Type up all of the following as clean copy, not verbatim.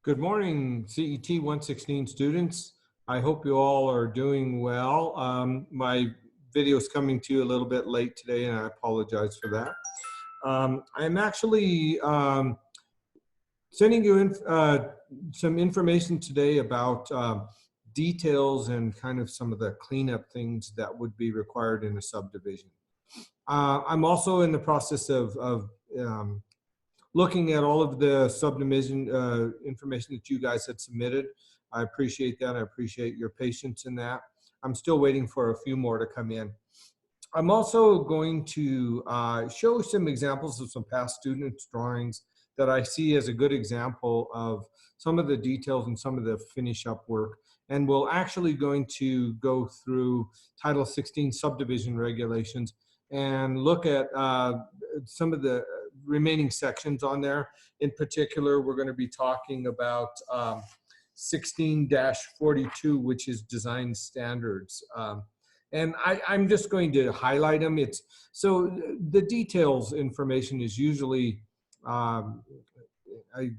Good morning, CET 116 students. I hope you all are doing well. My video is coming to you a little bit late today, and I apologize for that. I'm actually sending you some information today about details and kind of some of the cleanup things that would be required in a subdivision. I'm also in the process of looking at all of the subdivision information that you guys had submitted. I appreciate that. I appreciate your patience in that. I'm still waiting for a few more to come in. I'm also going to show some examples of some past students' drawings that I see as a good example of some of the details and some of the finish up work. And we're actually going to go through Title 16 subdivision regulations and look at some of the remaining sections on there. In particular, we're going to be talking about 16-42, which is design standards. And I'm just going to highlight them. So the details information is usually,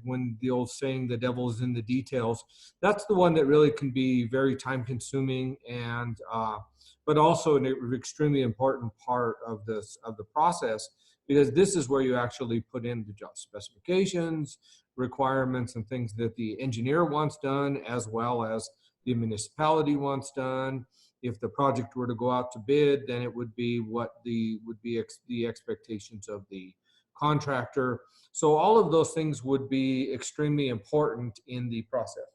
when the old saying, the devil is in the details, that's the one that really can be very time consuming and but also an extremely important part of the process, because this is where you actually put in the job specifications, requirements, and things that the engineer wants done, as well as the municipality wants done. If the project were to go out to bid, then it would be what the expectations of the contractor. So all of those things would be extremely important in the process.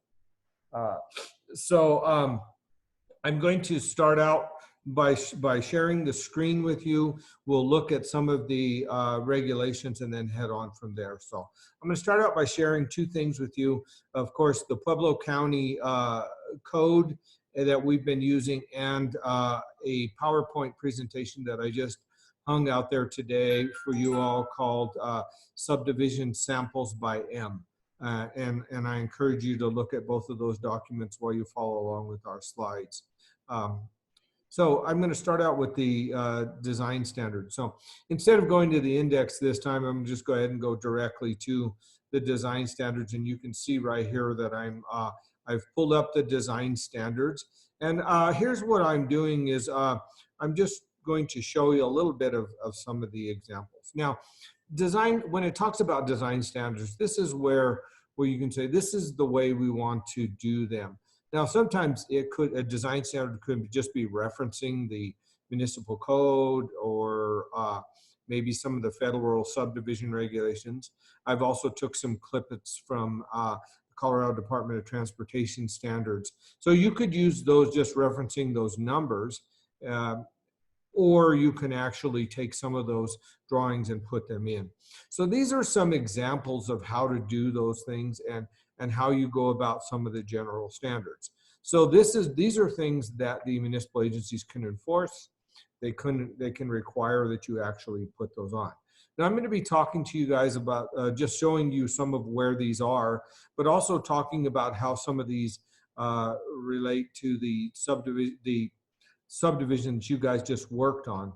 I'm going to start out by sharing the screen with you. We'll look at some of the regulations and then head on from there. So I'm going to start out by sharing two things with you. Of course, the Pueblo County code that we've been using, and a PowerPoint presentation that I just hung out there today for you all called Subdivision Samples by M. And I encourage you to look at both of those documents while you follow along with our slides. So I'm going to start out with the design standards. So instead of going to the index this time, I'm just go ahead and go directly to the design standards. And you can see right here that I've pulled up the design standards. And here's what I'm doing is I'm just going to show you a little bit of some of the examples. Now, design, when it talks about design standards, this is where you can say, this is the way we want to do them. Now, sometimes a design standard could just be referencing the municipal code or maybe some of the federal subdivision regulations. I've also took some clippets from Colorado Department of Transportation standards. So you could use those just referencing those numbers, or you can actually take some of those drawings and put them in. So these are some examples of how to do those things and how you go about some of the general standards. So these are things that the municipal agencies can enforce. They can require that you actually put those on. Now, I'm going to be talking to you guys about just showing you some of where these are, but also talking about how some of these relate to the subdivisions you guys just worked on.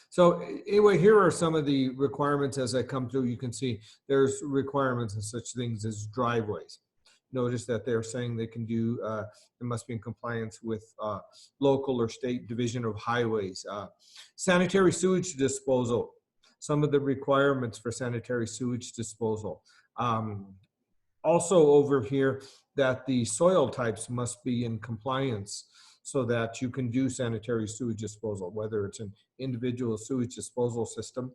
So anyway, here are some of the requirements as I come through. You can see there's requirements and such things as driveways. Notice that they're saying they can do, it must be in compliance with local or state division of highways. Sanitary sewage disposal, some of the requirements for sanitary sewage disposal. Also over here, that the soil types must be in compliance so that you can do sanitary sewage disposal, whether it's an individual sewage disposal system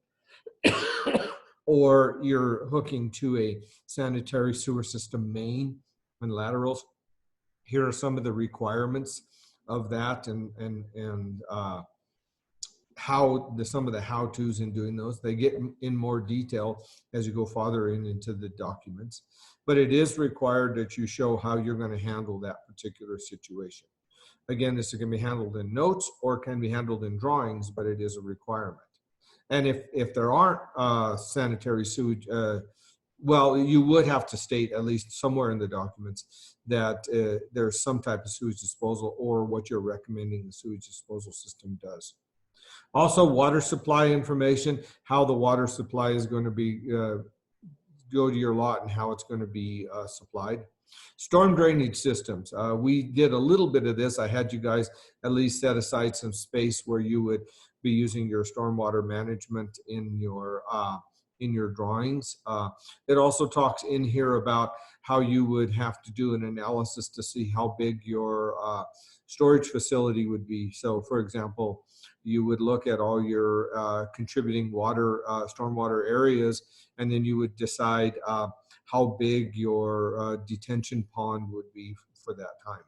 or you're hooking to a sanitary sewer system main and laterals. Here are some of the requirements of that and some of the how-tos in doing those. They get in more detail as you go farther into the documents, but it is required that you show how you're going to handle that particular situation. Again, this can be handled in notes or can be handled in drawings, but it is a requirement. And if there aren't sanitary sewage, well, you would have to state at least somewhere in the documents that there's some type of sewage disposal or what you're recommending the sewage disposal system does. Also, water supply information, how the water supply is going to be go to your lot and how it's going to be supplied. Storm drainage systems. We did a little bit of this. I had you guys at least set aside some space where you would be using your stormwater management in your drawings. It also talks in here about how you would have to do an analysis to see how big your storage facility would be. So for example, you would look at all your contributing water, stormwater areas, and then you would decide how big your detention pond would be for that time.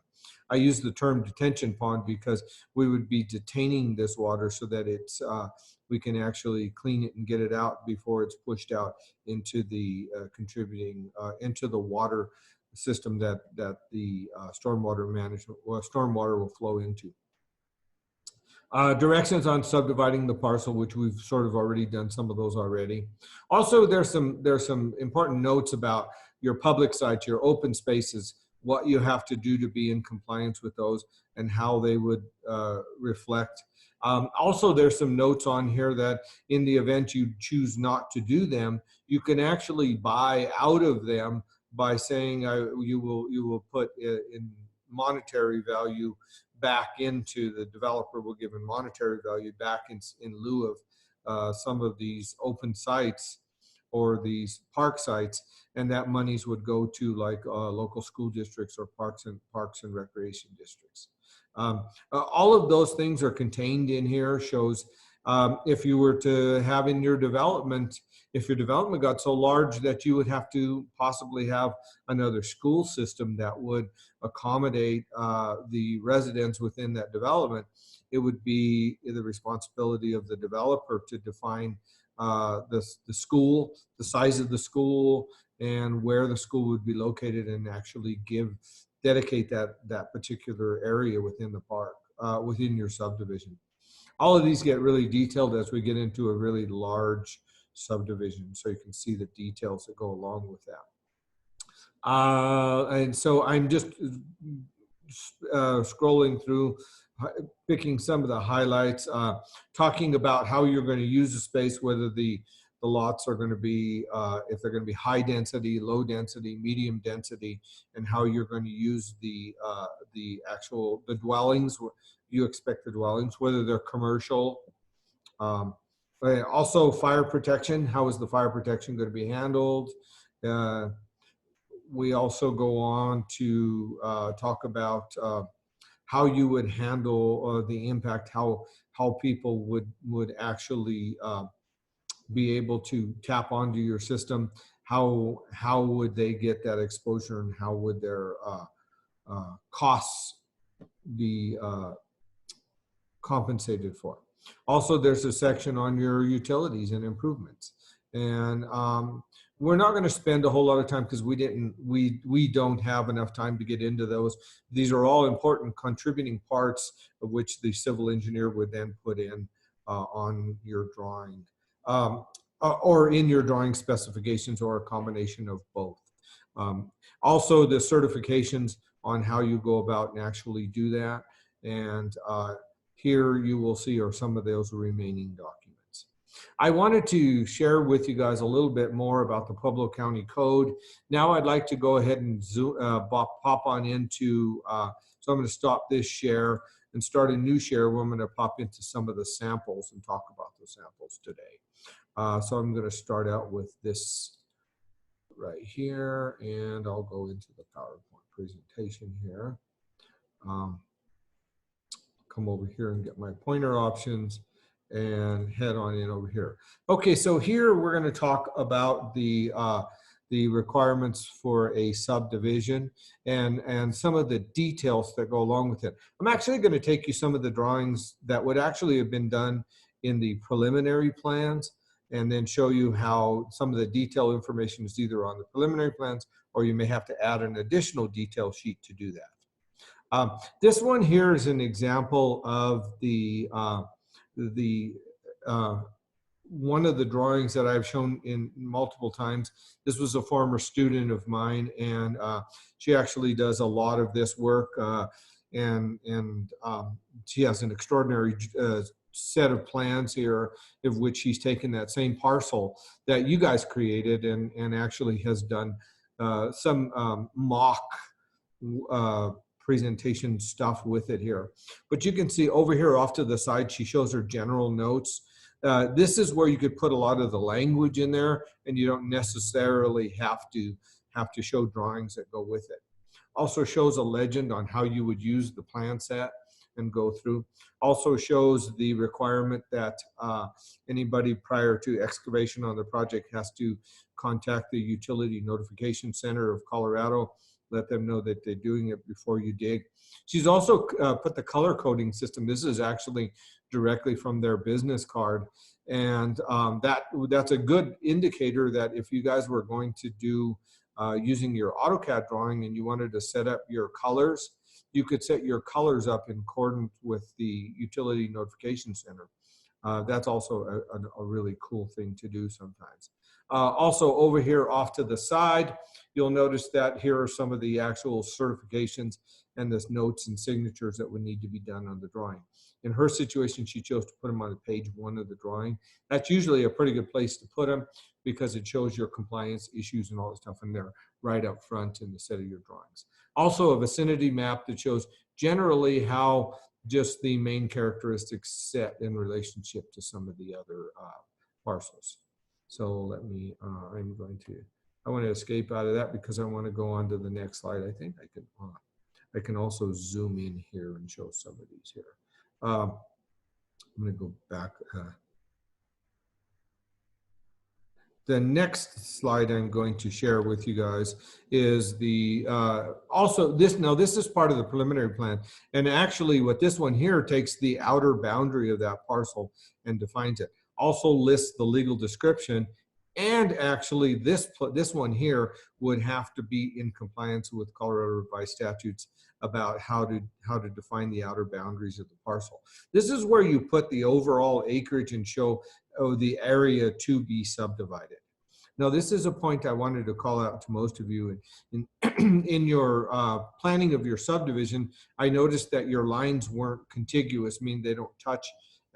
I use the term detention pond because we would be detaining this water so that it's we can actually clean it and get it out before it's pushed out into the contributing into the water system that the stormwater management, stormwater will flow into. Directions on subdividing the parcel, which we've sort of already done some of those already. Also, there's some important notes about your public sites, your open spaces, what you have to do to be in compliance with those and how they would reflect. Also, there's some notes on here that in the event you choose not to do them, you can actually buy out of them by saying you will put in monetary value back into, the developer will give a monetary value back in lieu of some of these open sites or these park sites, and that monies would go to like local school districts or parks and recreation districts. All of those things are contained in here. Shows if you were to have in your development, if your development got so large that you would have to possibly have another school system that would accommodate the residents within that development, it would be the responsibility of the developer to define the school, the size of the school, and where the school would be located, and actually dedicate that particular area within the park, within your subdivision. All of these get really detailed as we get into a really large subdivision, so you can see the details that go along with that. And so I'm just scrolling through, picking some of the highlights, talking about how you're going to use the space, whether the lots are going to be, if they're going to be high density, low density, medium density, and how you're going to use the dwellings. You expect the dwellings, whether they're commercial. Also fire protection. How is the fire protection going to be handled? We also go on to talk about how you would handle the impact, how people would actually be able to tap onto your system. How would they get that exposure, and how would their costs be compensated for? Also, there's a section on your utilities and improvements, and we're not going to spend a whole lot of time because we don't have enough time to get into those. These are all important contributing parts of which the civil engineer would then put in on your drawing, or in your drawing specifications, or a combination of both. Also, the certifications on how you go about and actually do that, and here you will see are some of those remaining documents. I wanted to share with you guys a little bit more about the Pueblo County Code. Now I'd like to go ahead and pop on into, so I'm going to stop this share and start a new share where I'm going to pop into some of the samples and talk about the samples today. So I'm going to start out with this right here, and I'll go into the PowerPoint presentation here. Come over here and get my pointer options and head on in over here. Okay, so here we're going to talk about the requirements for a subdivision and some of the details that go along with it. I'm actually going to take you some of the drawings that would actually have been done in the preliminary plans, and then show you how some of the detail information is either on the preliminary plans, or you may have to add an additional detail sheet to do that. This one here is an example of one of the drawings that I've shown in multiple times. This was a former student of mine, and she actually does a lot of this work, and she has an extraordinary set of plans here of which he's taken that same parcel that you guys created and actually has done some mock presentation stuff with it here. But you can see over here off to the side, she shows her general notes. This is where you could put a lot of the language in there, and you don't necessarily have to show drawings that go with it. Also shows a legend on how you would use the plan set and go through. Also shows the requirement that anybody prior to excavation on the project has to contact the Utility Notification Center of Colorado, let them know that they're doing it before you dig. She's also put the color coding system. This is actually directly from their business card. And that's a good indicator that if you guys were going to do using your AutoCAD drawing and you wanted to set up your colors, you could set your colors up in accordance with the Utility Notification Center. That's also a really cool thing to do sometimes. Also over here off to the side, you'll notice that here are some of the actual certifications and the notes and signatures that would need to be done on the drawing. In her situation, she chose to put them on page 1 of the drawing. That's usually a pretty good place to put them because it shows your compliance issues and all that stuff in there right up front in the set of your drawings. Also a vicinity map that shows generally how just the main characteristics set in relationship to some of the other parcels. So let me, I want to escape out of that because I want to go on to the next slide. I think I can also zoom in here and show some of these here. I'm going to go back. The next slide I'm going to share with you guys is the also this. Now this is part of the preliminary plan, and actually what this one here takes the outer boundary of that parcel and defines it. Also lists the legal description, and actually this one here would have to be in compliance with Colorado revised statutes about how to define the outer boundaries of the parcel. This is where you put the overall acreage and show the area to be subdivided. Now, this is a point I wanted to call out to most of you. In your planning of your subdivision, I noticed that your lines weren't contiguous, meaning they don't touch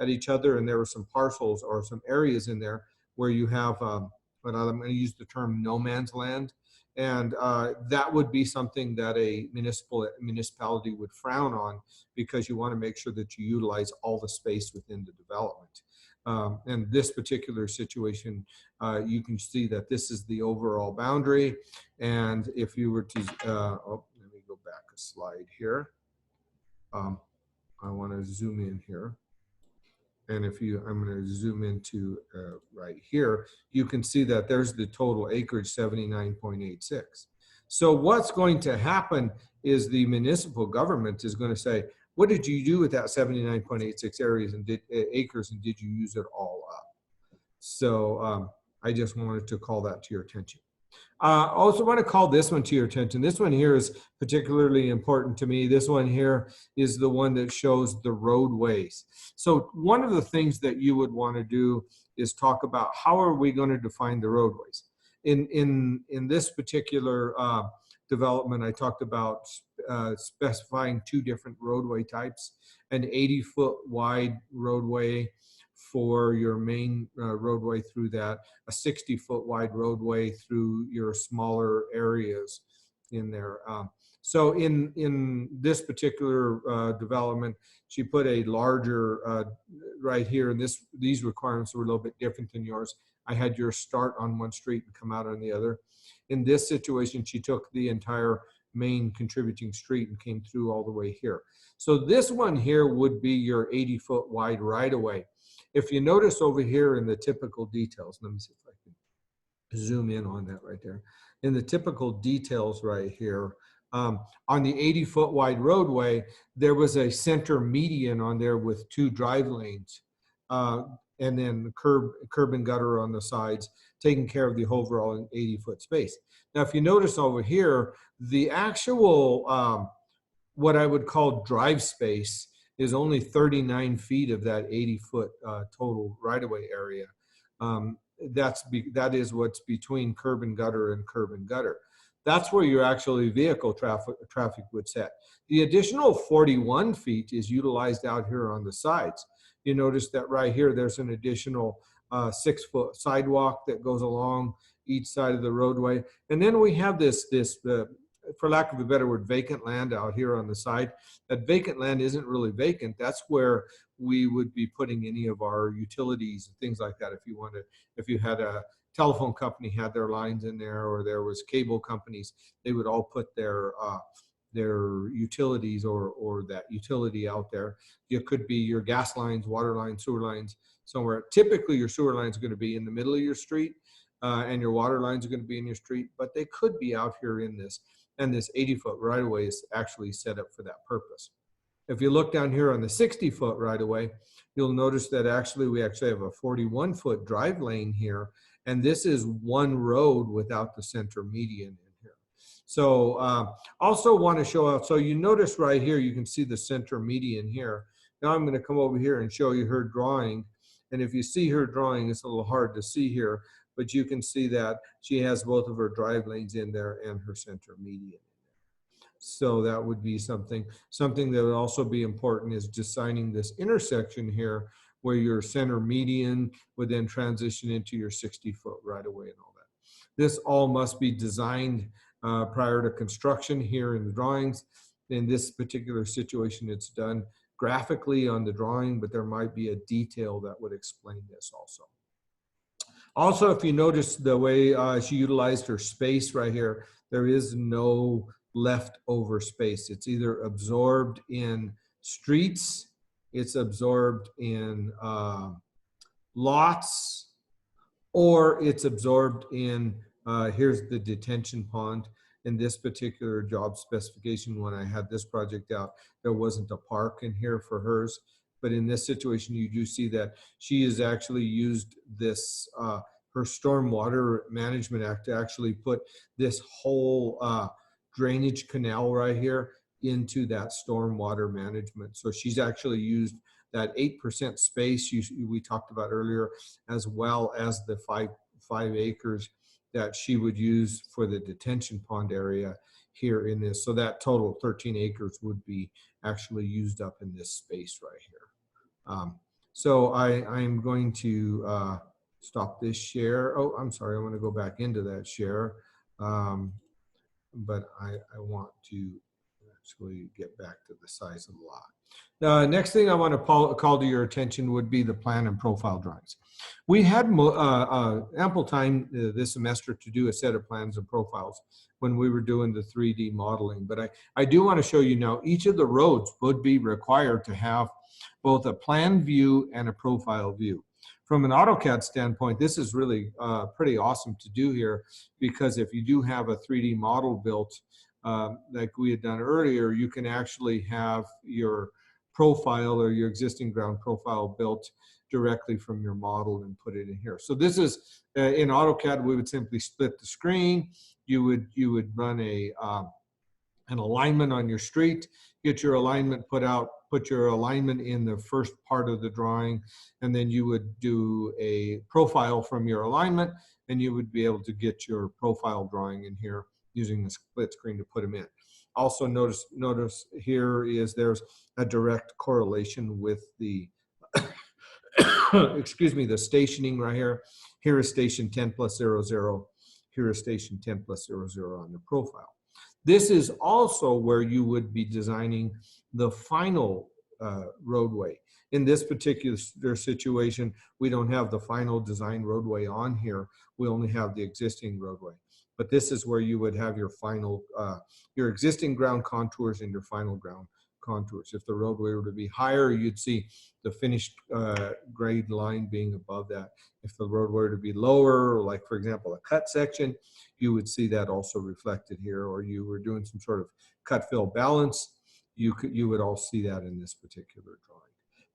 at each other, and there were some parcels or some areas in there where you have, but I'm going to use the term no man's land, and that would be something that a municipality would frown on because you want to make sure that you utilize all the space within the development. And this particular situation, you can see that this is the overall boundary. And if you were to, let me go back a slide here. I want to zoom in here. And I'm going to zoom into right here, you can see that there's the total acreage, 79.86. So what's going to happen is the municipal government is going to say, what did you do with that 79.86 acres and did you use it all up? So I just wanted to call that to your attention. I also want to call this one to your attention. This one here is particularly important to me. This one here is the one that shows the roadways. So one of the things that you would want to do is talk about how are we going to define the roadways. In this particular development, I talked about specifying 2 different roadway types, an 80-foot wide roadway for your main roadway through that, a 60-foot wide roadway through your smaller areas in there. So in this particular development, she put a larger right here, and these requirements were a little bit different than yours. I had yours start on one street and come out on the other. In this situation, she took the entire main contributing street and came through all the way here. So this one here would be your 80-foot wide right-of-way. If you notice over here in the typical details, let me see if I can zoom in on that right there. In the typical details right here, on the 80-foot wide roadway, there was a center median on there with 2 drive lanes, and then curb and gutter on the sides, taking care of the overall 80-foot space. Now, if you notice over here, the actual, what I would call drive space is only 39 feet of that 80-foot total right-of-way area. That is what's between curb and gutter. That's where your actually vehicle traffic would set. The additional 41 feet is utilized out here on the sides. you notice that right here, there's an additional 6-foot sidewalk that goes along each side of the roadway. And then we have this, for lack of a better word, vacant land out here on the side. That vacant land isn't really vacant. That's where we would be putting any of our utilities and things like that. If you had a telephone company had their lines in there, or there was cable companies, they would all put their utilities or that utility out there. It could be your gas lines, water lines, sewer lines somewhere. Typically, your sewer lines are going to be in the middle of your street, and your water lines are going to be in your street, but they could be out here in this. And this 80-foot right-of-way is actually set up for that purpose. If you look down here on the 60-foot right-of-way, you'll notice that we actually have a 41-foot drive lane here, and this is one road without the center median in here. So also want to show out, so you notice right here, you can see the center median here. Now I'm going to come over here and show you her drawing. And if you see her drawing, it's a little hard to see here, but you can see that she has both of her drive lanes in there and her center median. So that would be something that would also be important, is designing this intersection here where your center median would then transition into your 60-foot right away and all that. This all must be designed prior to construction here in the drawings. In this particular situation, it's done graphically on the drawing, but there might be a detail that would explain this also. Also, if you notice the way she utilized her space right here, there is no leftover space. It's either absorbed in streets, it's absorbed in lots, or it's absorbed in, here's the detention pond. In this particular job specification, when I had this project out, there wasn't a park in here for hers. But in this situation, you do see that she has actually used this, her Stormwater Management Act, to actually put this whole drainage canal right here into that stormwater management. So she's actually used that 8% space we talked about earlier, as well as the five acres that she would use for the detention pond area here in this. So that total 13 acres would be actually used up in this space right here. So I'm going to stop this share. Oh, I'm sorry, I want to go back into that share. But I want to actually get back to the size of the lot. The next thing I want to call to your attention would be the plan and profile drawings. We had ample time this semester to do a set of plans and profiles when we were doing the 3D modeling, but I do want to show you now, each of the roads would be required to have both a plan view and a profile view. From an AutoCAD standpoint, this is really pretty awesome to do here, because if you do have a 3D model built like we had done earlier, you can actually have your profile or your existing ground profile built directly from your model and put it in here. So this is in AutoCAD, we would simply split the screen. You would run an alignment on your street, get your alignment put out, put your alignment in the first part of the drawing, and then you would do a profile from your alignment, and you would be able to get your profile drawing in here using the split screen to put them in. Also notice here is there's a direct correlation with the excuse me, the stationing right here. Here is station 10+00. Here is station 10+00 on the profile. This is also where you would be designing the final roadway. In this particular situation, we don't have the final design roadway on here. We only have the existing roadway. But this is where you would have your final, your existing ground contours and your final ground contours. If the roadway were to be higher, you'd see the finished grade line being above that. If the roadway were to be lower, like for example, a cut section, you would see that also reflected here, or you were doing some sort of cut fill balance, you would all see that in this particular drawing.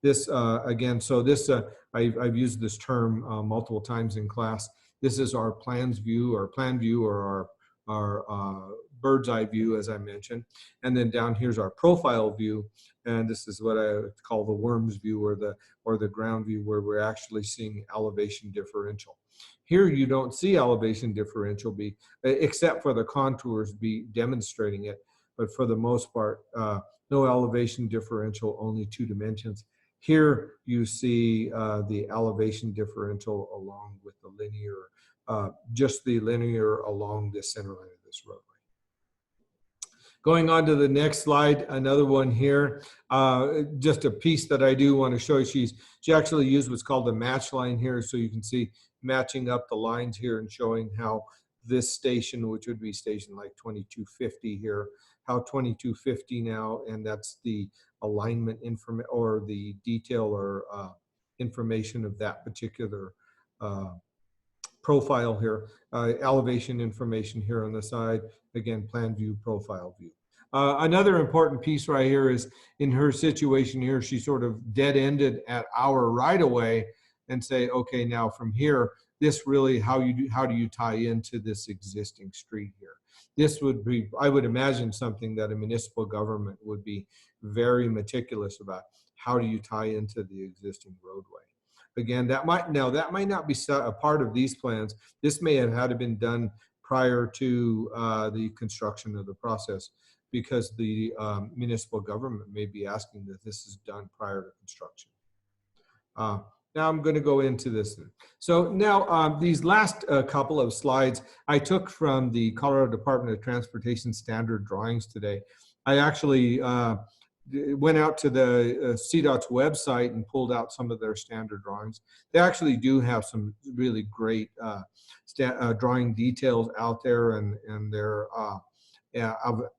This again, so this I've used this term multiple times in class. This is our plans view, or plan view, or our bird's eye view, as I mentioned. And then down here's our profile view, and this is what I call the worms view, or the ground view, where we're actually seeing elevation differential. Here you don't see elevation differential except for the contours demonstrating it, but for the most part, no elevation differential, only 2 dimensions. Here you see the elevation differential along with the linear, just the linear along the center line of this roadway. Going on to the next slide, another one here, just a piece that I do want to show you. She actually used what's called the match line here, so you can see matching up the lines here and showing how this station, which would be station like 2250 here, how 2250 now, and that's the alignment information or the detail or information of that particular profile here, elevation information here on the side, again, plan view, profile view. Another important piece right here is in her situation here, she sort of dead-ended at our right-of-way and say, okay, now from here, this really, how do you tie into this existing street here? This would be, I would imagine, something that a municipal government would be very meticulous about. How do you tie into the existing roadway? Again, that might not be a part of these plans. This may have had to been done prior to the construction of the process, because the municipal government may be asking that this is done prior to construction. Now I'm going to go into this. So now these last couple of slides I took from the Colorado Department of Transportation standard drawings today. I actually went out to the CDOT's website and pulled out some of their standard drawings. They actually do have some really great drawing details out there, and they're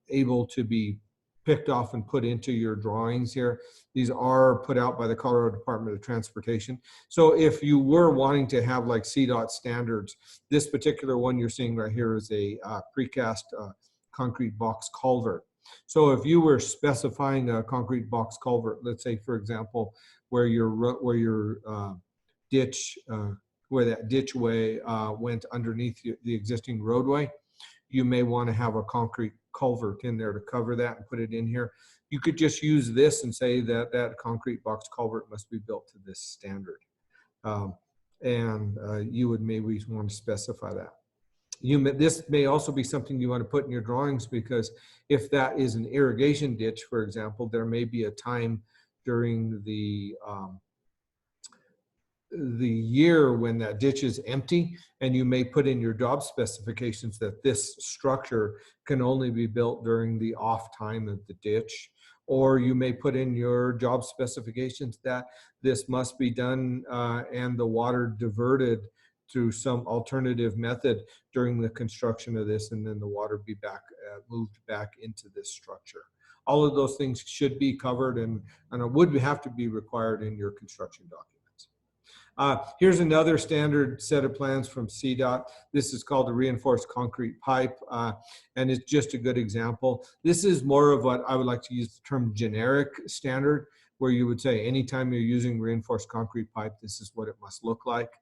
able to be picked off and put into your drawings here. These are put out by the Colorado Department of Transportation. So if you were wanting to have like CDOT standards, this particular one you're seeing right here is a precast concrete box culvert. So if you were specifying a concrete box culvert, let's say, for example, where your ditch, where that ditchway went underneath the existing roadway, you may want to have a concrete culvert in there to cover that and put it in here. You could just use this and say that that concrete box culvert must be built to this standard. You would maybe want to specify that. This may also be something you want to put in your drawings, because if that is an irrigation ditch, for example, there may be a time during the year when that ditch is empty, and you may put in your job specifications that this structure can only be built during the off time of the ditch. Or you may put in your job specifications that this must be done and the water diverted through some alternative method during the construction of this, and then the water be moved back into this structure. All of those things should be covered and would have to be required in your construction documents. Here's another standard set of plans from CDOT. This is called the reinforced concrete pipe, and it's just a good example. This is more of what I would like to use the term generic standard, where you would say anytime you're using reinforced concrete pipe, this is what it must look like.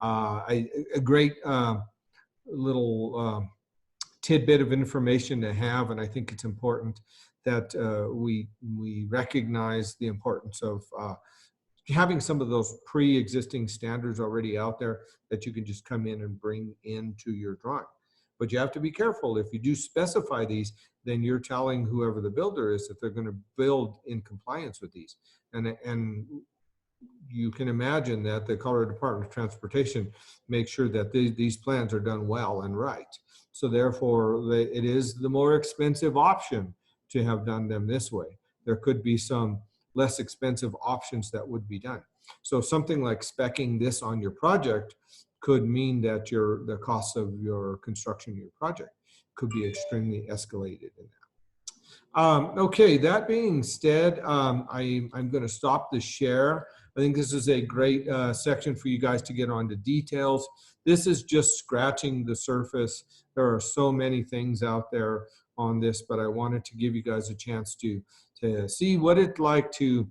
A great little tidbit of information to have, and I think it's important that we recognize the importance of having some of those pre-existing standards already out there that you can just come in and bring into your drawing. But you have to be careful. If you do specify these, then you're telling whoever the builder is that they're going to build in compliance with these. And you can imagine that the Colorado Department of Transportation makes sure that these plans are done well and right. So therefore, it is the more expensive option to have done them this way. There could be some less expensive options that would be done. So something like speccing this on your project could mean that the cost of your construction of your project could be extremely escalated in that. Okay, that being said, I'm going to stop the share. I think this is a great section for you guys to get on to details. This is just scratching the surface. There are so many things out there on this, but I wanted to give you guys a chance to see what it's like to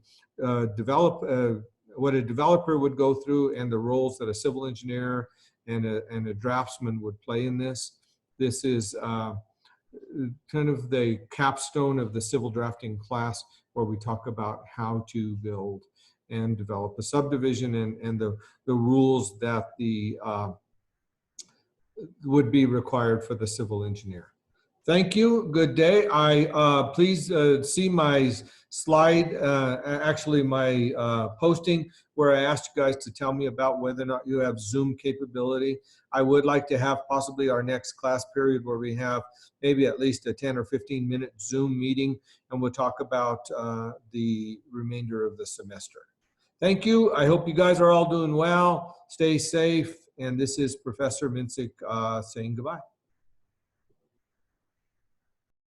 develop, what a developer would go through, and the roles that a civil engineer and a draftsman would play in this. This is kind of the capstone of the civil drafting class, where we talk about how to build and develop a subdivision and the rules that would be required for the civil engineer. Thank you. Good day. Please see my slide, actually my posting where I asked you guys to tell me about whether or not you have Zoom capability. I would like to have possibly our next class period where we have maybe at least a 10 or 15-minute Zoom meeting, and we'll talk about the remainder of the semester. Thank you. I hope you guys are all doing well. Stay safe. And this is Professor Minsick saying goodbye.